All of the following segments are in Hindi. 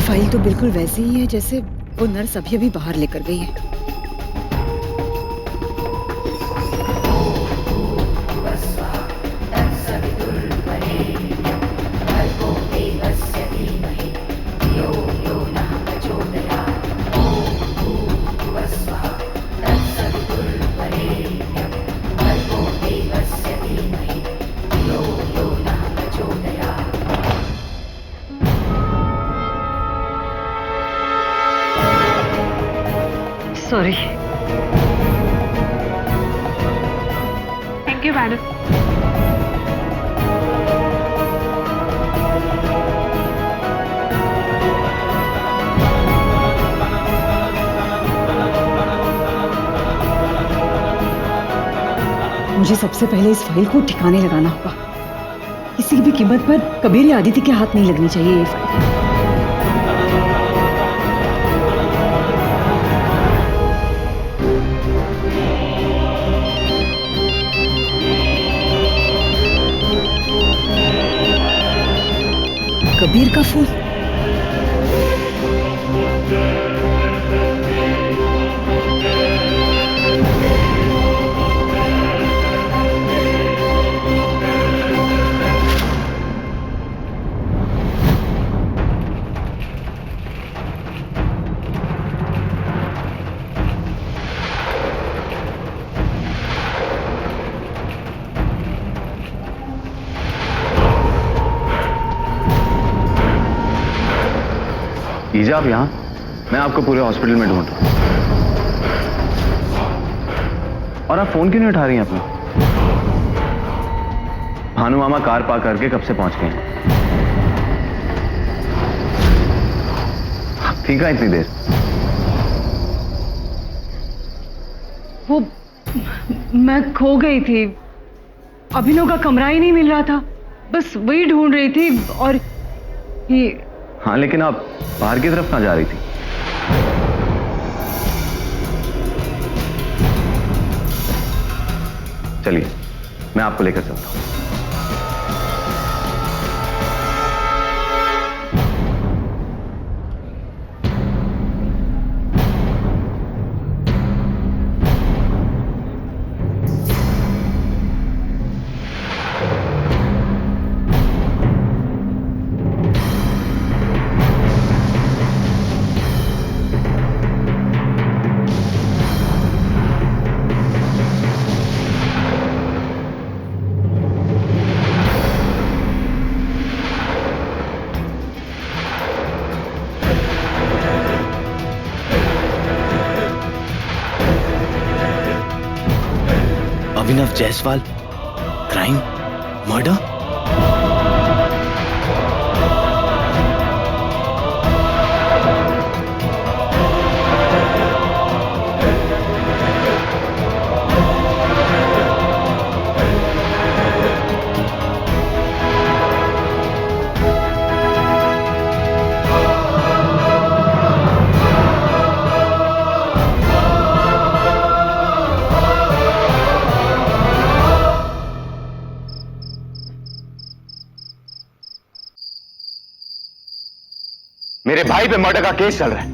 फाइल तो बिल्कुल वैसी ही है जैसे वो नर्स अभी अभी बाहर लेकर गई है। सॉरी। Thank you madam. मुझे सबसे पहले इस फाइल को ठिकाने लगाना होगा। किसी भी कीमत पर कबीर या आदित्य के हाथ नहीं लगनी चाहिए ये फाइल। कबीर का फूल। ईजा, आप यहाँ? मैं आपको पूरे हॉस्पिटल में ढूंढ रहा हूँ। और आप फोन क्यों नहीं उठा रही हैं अपना? भानु मामा कार पार्क करके कब से पहुंच गए हैं? ठीक है, इतनी देर? वो मैं खो गई थी। अभिनव का कमरा ही नहीं मिल रहा था, बस वही ढूंढ रही थी। और ये हाँ, लेकिन आप बाहर की तरफ कहाँ जा रही थी? चलिए, मैं आपको लेकर चलता हूँ। अभिनव जायसवाल, क्राइम, मर्डर। मेरे भाई पे मर्डर का केस चल रहा है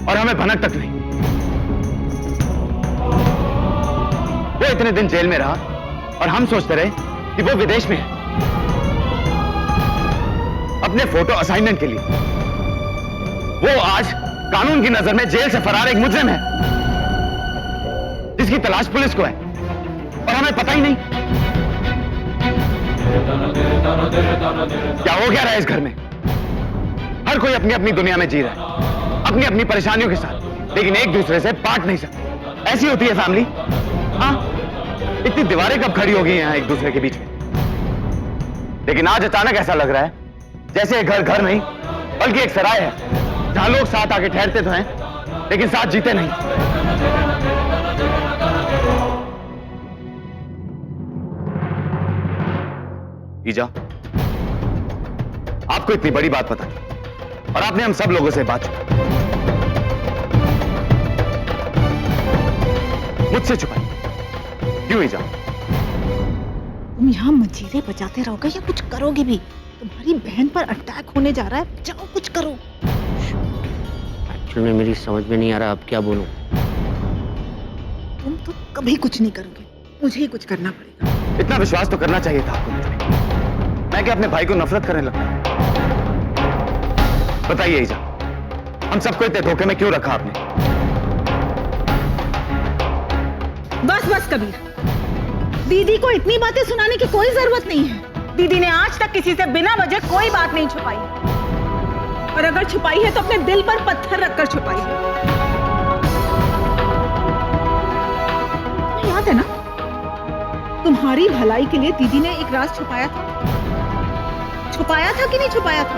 और हमें भनक तक नहीं। वो इतने दिन जेल में रहा और हम सोचते रहे कि वो विदेश में है अपने फोटो असाइनमेंट के लिए। वो आज कानून की नजर में जेल से फरार एक मुजरिम है जिसकी तलाश पुलिस को है और हमें पता ही नहीं। क्या हो क्या रहा है इस घर में? हर कोई अपनी अपनी दुनिया में जी रहा है, अपनी अपनी परेशानियों के साथ, लेकिन एक दूसरे से बांट नहीं सकते। ऐसी होती है फैमिली। हाँ, इतनी दीवारें कब खड़ी हो गई हैं एक दूसरे के बीच में? लेकिन आज अचानक ऐसा लग रहा है जैसे घर घर नहीं बल्कि एक सराय है जहां लोग साथ आके ठहरते तो हैं लेकिन साथ जीते नहीं। ईजा, आपको इतनी बड़ी बात पता नहीं और आपने हम सब लोगों से बात छुपाई, मुझसे छुपाई। क्यों ईजा? तुम यहाँ मंजीरे बजाते रहोगे या कुछ करोगे भी? तुम्हारी बहन पर अटैक होने जा रहा है, जाओ कुछ करो। असल में मेरी समझ में नहीं आ रहा अब क्या बोलूं। तुम तो कभी कुछ नहीं करोगे, मुझे ही कुछ करना पड़ेगा। इतना विश्वास तो करना चाहिए था आपको मुझ पे। मैं क्या अपने भाई को नफरत करने लगा? बताइए ईजा, हम सबको इतने धोखे में क्यों रखा आपने? बस बस कबीर, दीदी को इतनी बातें सुनाने की कोई जरूरत नहीं है। दीदी ने आज तक किसी से बिना वजह कोई बात नहीं छुपाई, और अगर छुपाई है तो अपने दिल पर पत्थर रखकर छुपाई है। तुम्हें याद है ना, तुम्हारी भलाई के लिए दीदी ने एक राज छुपाया था। छुपाया था कि नहीं छुपाया था?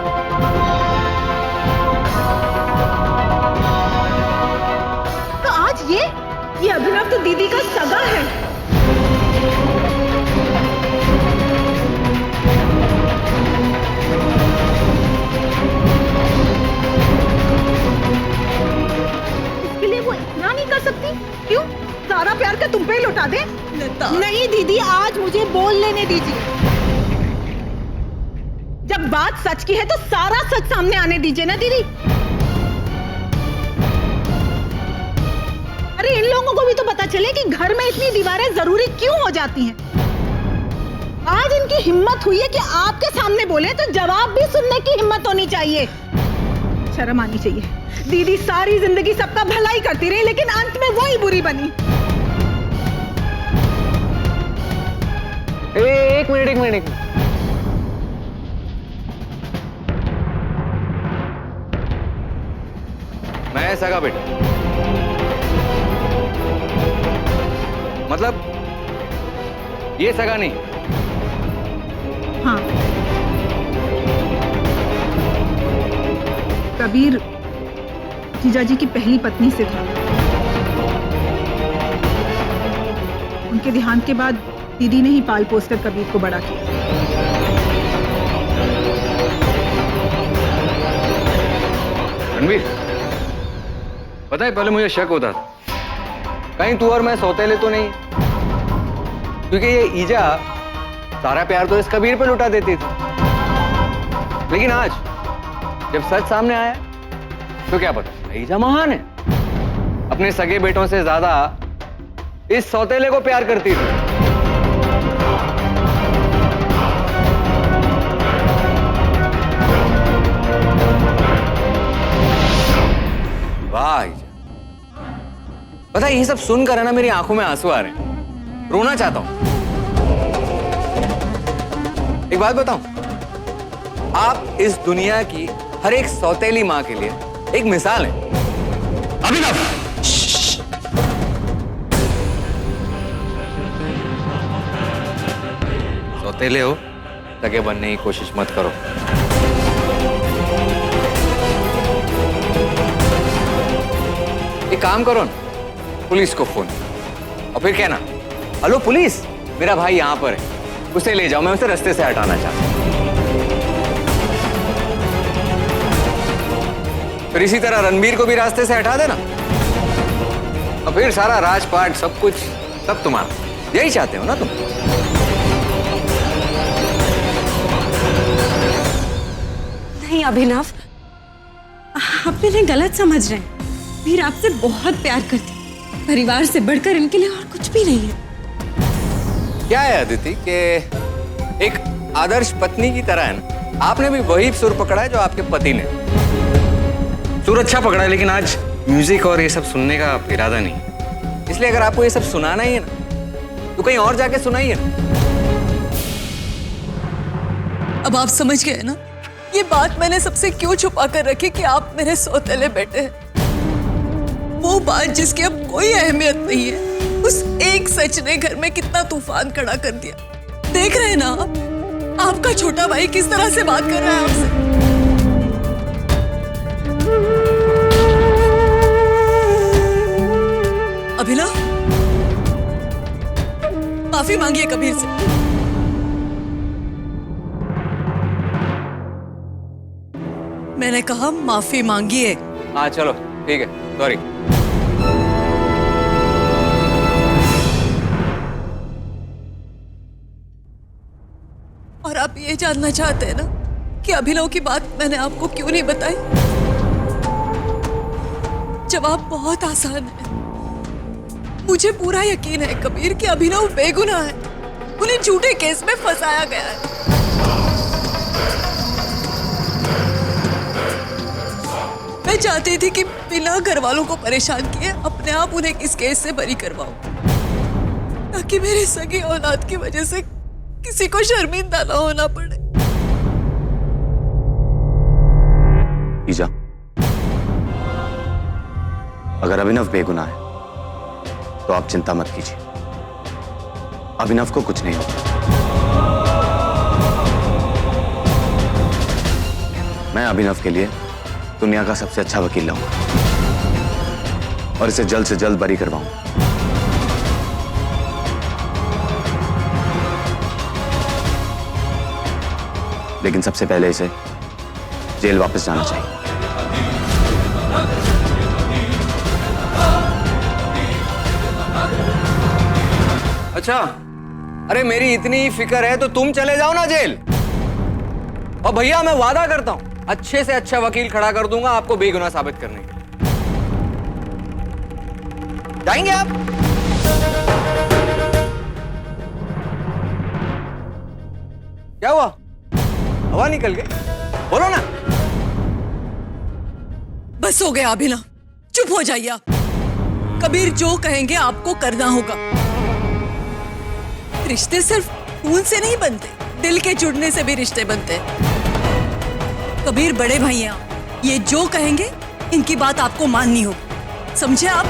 तो आज ये अभिनव तो दीदी का सगा है। इसके लिए वो इतना नहीं कर सकती? क्यों? सारा प्यार का तुम पे ही लुटा दे? नहीं दीदी, आज मुझे बोल लेने दीजिए। जब बात सच की है तो सारा सच सामने आने दीजिए ना दीदी। अरे इन लोगों को भी तो पता चले कि घर में इतनी दीवारें जरूरी क्यों हो जाती हैं। आज इनकी हिम्मत हुई है कि आपके सामने बोले तो जवाब भी सुनने की हिम्मत होनी चाहिए। शर्म आनी चाहिए। दीदी सारी जिंदगी सबका भलाई करती रही, लेकिन अंत में वही बुरी बनी। एक मिनट। मैं सगा बेटा, मतलब ये सगा नहीं। हाँ, कबीर जीजाजी की पहली पत्नी से था। उनके देहांत के बाद दीदी ने ही पाल पोस कर कबीर को बड़ा किया। रणवीर, पता है पहले मुझे शक होता था कहीं तू और मैं सौतेले तो नहीं, क्योंकि ये ईजा सारा प्यार तो इस कबीर पे लुटा देती थी। लेकिन आज जब सच सामने आया तो क्या पता ईजा महान है, अपने सगे बेटों से ज्यादा इस सौतेले को प्यार करती थी। वाह ईजा, पता है ये सब सुनकर है ना मेरी आंखों में आंसू आ रहे हैं, रोना चाहता हूं। एक बात बताऊं, आप इस दुनिया की हर एक सौतेली मां के लिए एक मिसाल है। अभिनव, सौतेले हो, सगे बनने की कोशिश मत करो। एक काम करो ना, पुलिस को फोन और फिर कहना, हेलो पुलिस, मेरा भाई यहां पर है, उसे ले जाओ, मैं उसे रास्ते से हटाना चाहता हूं। फिर इसी तरह रणबीर को भी रास्ते से हटा देना, और फिर सारा राजपाट सब कुछ सब तुम्हारा। यही चाहते हो ना तुम? नहीं अभिनव, आप इन्हें गलत समझ रहे हैं। वीर आपसे बहुत प्यार करती, परिवार से बढ़कर इनके लिए और कुछ भी नहीं है। क्या है अदिति कि एक आदर्श पत्नी की तरह है ना, आपने भी वही सुर पकड़ा है जो आपके पति ने। सुर अच्छा पकड़ा है, लेकिन आज म्यूजिक और ये सब सुनने का इरादा नहीं। इसलिए अगर आपको ये सब सुनाना ही है ना, तो कहीं और जाके सुनाइए ना। अब आप समझ गए ना, ये बात मैंने सबसे क्यों छुपा कर रखी कि आप मेरे सौतेले बेटे हैं। वो बात जिसकी अब कोई अहमियत नहीं है, उस एक सच ने घर में कितना तूफान खड़ा कर दिया। देख रहे हैं ना आप, आपका छोटा भाई किस तरह से बात कर रहा है आपसे। अभिनव, माफी मांगिए कबीर से। मैंने कहा माफी मांगिए। हाँ चलो ठीक है, सॉरी। और आप ये जानना चाहते हैं ना कि अभिनव की बात मैंने आपको क्यों नहीं बताई? जवाब बहुत आसान है। मुझे पूरा यकीन है कबीर कि अभिनव बेगुनाह है, उन्हें झूठे केस में फंसाया गया है। मैं चाहती थी कि बिना घर वालों को परेशान किए अपने आप उन्हें इस केस से बरी करवाऊं, ताकि मेरे सगी औलाद की वजह से किसी को शर्मिंदा ना होना पड़े। ईजा, अगर अभिनव बेगुनाह है तो आप चिंता मत कीजिए, अभिनव को कुछ नहीं होगा। मैं अभिनव के लिए दुनिया का सबसे अच्छा वकील लाऊंगा और इसे जल्द से जल्द बरी करवाऊंगा। लेकिन सबसे पहले इसे जेल वापस जाना चाहिए। अच्छा, अरे मेरी इतनी फिक्र है तो तुम चले जाओ ना जेल। और भैया मैं वादा करता हूं अच्छे से अच्छा वकील खड़ा कर दूंगा आपको बेगुनाह साबित करने के लिए। जाएंगे आप? क्या हुआ, हवा निकल गई? बोलो ना। बस हो गया अभिनव, चुप हो जाइए आप। कबीर जो कहेंगे आपको करना होगा। रिश्ते सिर्फ खून से नहीं बनते, दिल के जुड़ने से भी रिश्ते बनते। कबीर बड़े भाई हैं, ये जो कहेंगे इनकी बात आपको माननी होगी, समझे आप?